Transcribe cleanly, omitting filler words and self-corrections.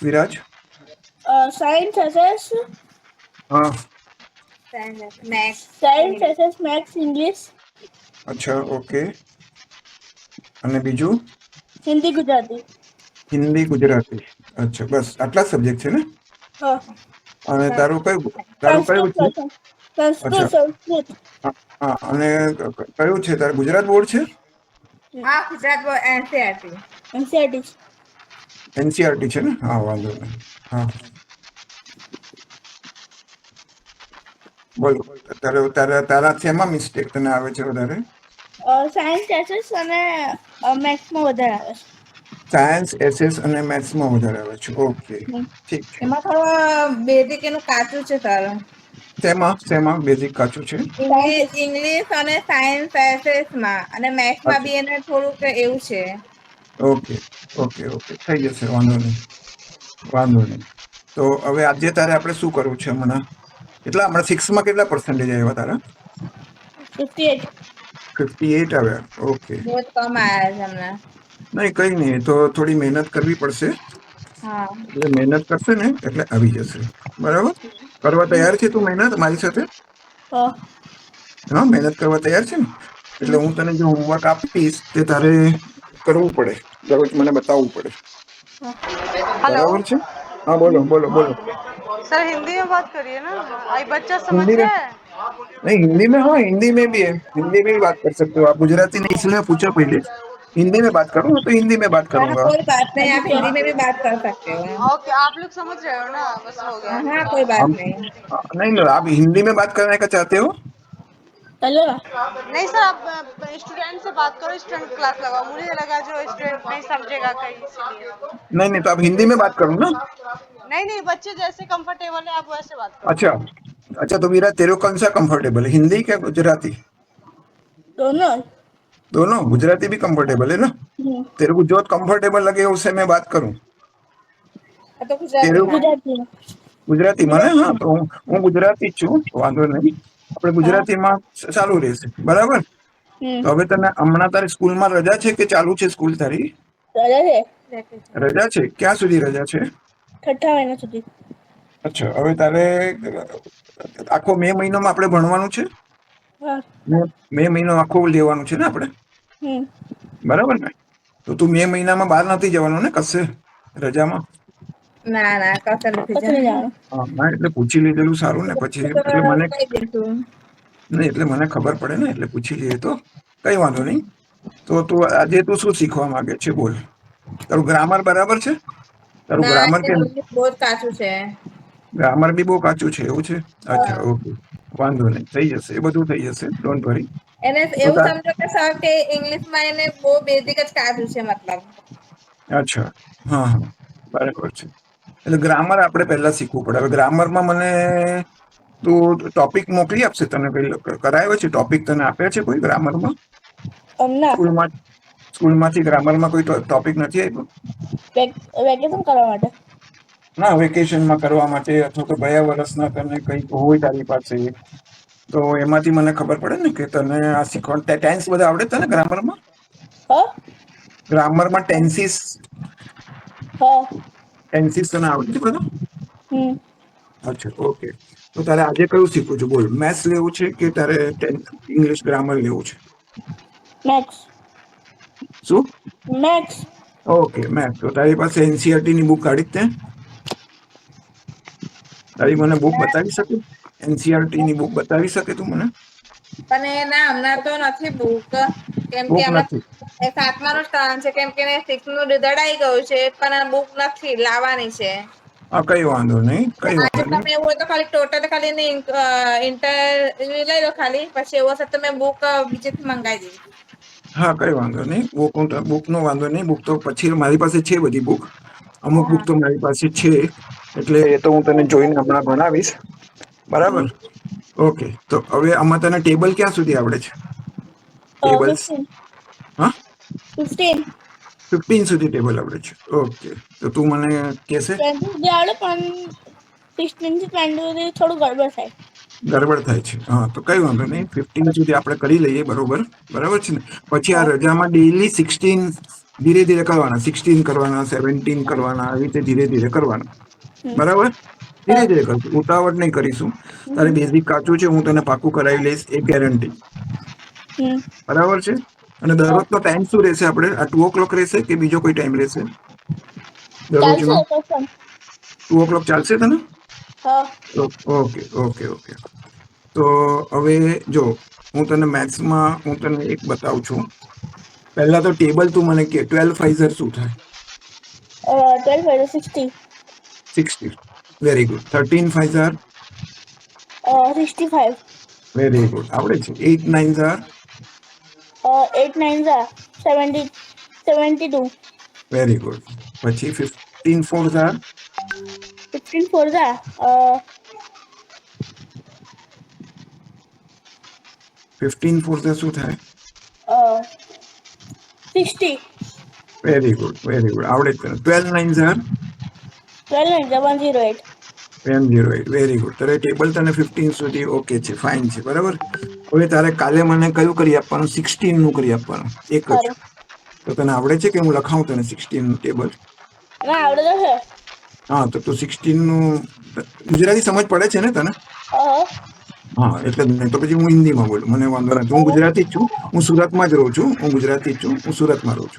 Viraj? Science SS, હા. Science SS, Max, English, અચ્છા, okay. અને બીજું? Hindi, Gujarati. હિન્દી, ગુજરાતી. અચ્છા, બસ આટલા સબ્જેક્ટ છે ને? હા. અને તારું કયું સંસ્કૃત છે? સંસ્કૃત અચ્છા. સંસ્કૃત હા, હા, અને કયું છે તારે? ગુજરાત બોર્ડ છે? હા, Gujarat board NCERT. NCERT. NCERT છે ને? હા, વાંધો નહીં. હા, બોલ. તારા શેમાં મિસ્ટેક તને આવે છે વધારે? સાયન્સ એસએસ અને મેથ્સમાં વધારે આવે છે. સાયન્સ, એસએસ અને મેથ્સમાં વધારે આવે છે. ઓકે, છે. ઠીક છે. એમાં થોડું બેઝિક એનું કાચું છે તારું. શેમાં બેઝિક કાચું છે? ઇંગ્લિશ અને સાયન્સ એસએસ માં અને મેથ્સમાં અચ્છા, બી એને થોડુંક એવું છે. Okay, okay, okay. થઈ જશે, વાંધો નહીં. વાંધો નહીં. તો હવે આજે તારે આપણે શું કરવું છે હમણાં? હમણાં સિક્સમાં કેટલા પર્સન્ટેજ આવ્યા તારા? 58. 58 આવ્યા. ઓકે. બહુ જ કમ આવ્યા છે હમણાં. નહીં, કઈ નહીં. તો થોડી મહેનત કરવી પડશે. હા. એટલે મહેનત કરશે ને એટલે આવી જશે. બરાબર? કરવા તૈયાર છે તું મહેનત મારી સાથે? હા. હા, મહેનત કરવા તૈયાર છે ને? એટલે હું તને જે હોમવર્ક આપીશ તે તારે કરવું પડે. દરરોજ મને બતાવવું પડે. हेलो બરાબર છે? હા, બોલો, બોલો, બોલો. सर हिंदी में बात करिए ना आई बच्चा समझ हिंदी में? रहा है नहीं, हिंदी में। हाँ, हिंदी में भी है। हिंदी में भी बात कर सकते हो आप। गुजराती नहीं, इसलिए पूछा पहले। हिंदी में बात करूँ तो हिंदी में बात हाँ, करूंगा। कोई बात नहीं, आप हिंदी में भी बात कर सकते हो। ओके आप लोग समझ रहे हो ना बस हो गया हाँ, कोई बात हम नहीं। नहीं, नहीं, आप हिंदी में बात करने का चाहते हो? चलो। नहीं सर आप स्टूडेंट से बात करो स्टूडेंट क्लास लगाओ मुझे लगा जो स्टूडेंट नहीं समझेगा कहीं इसीलिए नहीं, नहीं, तो आप हिंदी में बात करो ना। नहीं बच्चे जैसे कंफर्टेबल है आप वैसे बात करो अच्छा। अच्छा, तो मेरा तेरे को कौन सा कंफर्टेबल है, हिंदी क्या गुजराती? दोनों। दोनों। गुजराती भी कंफर्टेबल है ना? तेरे को जो कंफर्टेबल लगे उससे मैं बात करूं। तो तेरे गुजराती में। गुजराती में। ગુજરાતીમાં ને? હા, તો હું ગુજરાતી જ છું, વાંધો નહીં. આપણે हाँ। ગુજરાતીમાં ચાલુ રહેશે. બરાબર? તો હવે તને હમણાં તારી સ્કૂલમાં રજા છે કે ચાલુ છે સ્કૂલ તારી? रजा है। રજા છે. ક્યાં સુધી રજા છે? छठा महीना સુધી। અચ્છા, હવે તારે આખો મે મહિનામાં આપણે ભણવાનું છે? હા. મે મહિનો આખો લેવાનું છે ને આપણે? બરાબર ને? તો તું મે મહિનામાં બહાર નથી જવાનું ને કશે રજામાં? ના ના કશે નથી જવાનું. હા, હા, એટલે પૂછી લીધેલું સારું ને પછી. એટલે મને કઈ દઈશું. નહીં, એટલે મને ખબર પડે ને, એટલે પૂછી લઈએ તો કઈ વાંધો નહીં. તો તું આજે તું શું શીખવા માંગે છે બોલ? તારું ગ્રામર બરાબર છે? તારું ના ગ્રામર કેમ? બહુ જ કાચું છે. ગ્રામર બી બહુ કાચું છે એવું છે? અચ્છા, ઓકે. વાંધો નહીં, થઈ જશે, એ બધું થઈ જશે, ડોન્ટ વરી. એને તો એવું સમજો કે સર કે ઇંગ્લિશમાં એને બહુ બેઝિક જ કાચું છે મતલબ. અચ્છા, હા, હા, બરાબર છે. એટલે ગ્રામર આપણે પહેલા શીખવું પડે. હવે ગ્રામરમાં મને તું ટોપિક મોકલી આપશે? તને કઈ કરાયો છે ટોપિક? તને આપ્યા છે કોઈ ગ્રામરમાં ના સ્કૂલમાં? સ્કૂલમાંથી ગ્રામરમાં કોઈ ટોપિક નથી આપ્યો? વેકેશન કરવા માટે. ના, વેકેશનમાં કરવા માટે અથવા તો ગયા વર્ષના તને કંઈક હોય તારી પાસે તો એમાંથી મને ખબર પડે ને કે તને આ શીખવાનું. ટેન્સ બધા આવડે તને ગ્રામરમાં? હા. ગ્રામરમાં ટેન્સીસ હા. ટેન્સીસ તને આવડે છે બધા? હમ. અચ્છા, ઓકે. તો તારે આજે કયું શીખવું છે બોલ? મેથ્સ લેવું છે કે તારે ઇંગ્લિશ ગ્રામર લેવું છે? મેથ્સ. શું? મેથ્સ. Okay, maths. તો તારી પાસે એનસીઆરટી ની બુક કાઢી જ તે? તારી મને બુક બતાવી શકે? એનસીઆરટી ની બુક બતાવી શકે તું મને? પણ એના હમણાં તો નથી બુક, કેમ કે બુક હમણાં નથી. સાતમા નું ટર્ન છે, કેમ કે સિક્સ નું રિઝલ્ટ આવી ગયું છે પણ બુક નથી લાવવાની છે. હા, કઈ વાંધો નહીં, કઈ આજે વાંધો નહીં. તમે એવું હોય તો ખાલી ટોટલ ખાલી ઇન્ટર લઈ લો ખાલી, પછી એવું હશે તો મેં બુક બીજેથી મંગાવી દઈશ. હા, કઈ વાંધો નહીં. બુક નો વાંધો નહીં. બુક તો પછી મારી પાસે છે બધી બુક. અમુક બુક હા. તો મારી પાસે છે. એટલે એ તો હું તને જોઈને હમણાં ભણાવીશ. બરાબર? ઓકે. તો હવે આમાં તને ટેબલ ક્યાં સુધી આવડે છે? ટેબલ્સ? 15. હા, 15. 15 સુધી ટેબલ આવડે છે. ઓકે. તો તું મને કહેશે? 20 સુધી આવડે પણ 16 થી 20 સુધી થોડું ગડબડ થાય. ગડબડ થાય છે. હા, તો કઈ વાંધો નહીં. 15 સુધી આપણે કરી લઈએ. બરોબર, બરાબર છે ને? પછી આ હા. રજામાં ડેઈલી 16 ધીરે ધીરે કરવાના, 16 કરવાના, 17 કરવાના, આવી રીતે ધીરે ધીરે કરવાના. બરાબર? ધીરે ધીરે કરશું, ઉતાવળ નહીં કરીશું. તારે બેઝિક કાચું છે, હું તને પાકું કરાવી લઈશ, એ ગેરંટી. બરાબર છે? અને દરરોજનો ટાઈમ શું રહેશે? આપણે આ 2 o'clock રહેશે કે બીજો કોઈ ટાઈમ રહેશે દરરોજનો? 2 o'clock ચાલશે તને? Okay okay okay. તો હવે જો હું તને મેથ્સમાં હું તને એક બતાવું છું. પહેલા તો ટેબલ તું મને કે 12 5 શું થાય? 12 5 60. 60. Very good. 13 5 65. Very good. આવડે છે. 8 9 8 9 70. 72. Very good. પછી 15 4 15 4 15 4 શું થાય? 60. Very good very good. આવડે છે. 12 9 12 9 108. 108. Very good. તારે ટેબલ તને 15 સુધી ઓકે છે, ફાઇન છે. બરાબર. હવે તારે કાલે મને કયું કરી આપવાનું? 16 નું કરી આપવાનું, એક જ. તો તને આવડે છે કે હું લખાવું તને 16 નું ટેબલ? ના આવડે તો છે. હા, તો તું 16 નું ગુજરાતી સમજ પડે છે ને તને? હા, એટલે જ નહીં તો પછી હું હિન્દીમાં બોલું, મને વાંધો નથી. હું ગુજરાતી જ છું, હું સુરતમાં જ રહું છું, હું ગુજરાતી જ છું, હું સુરતમાં રહું છું.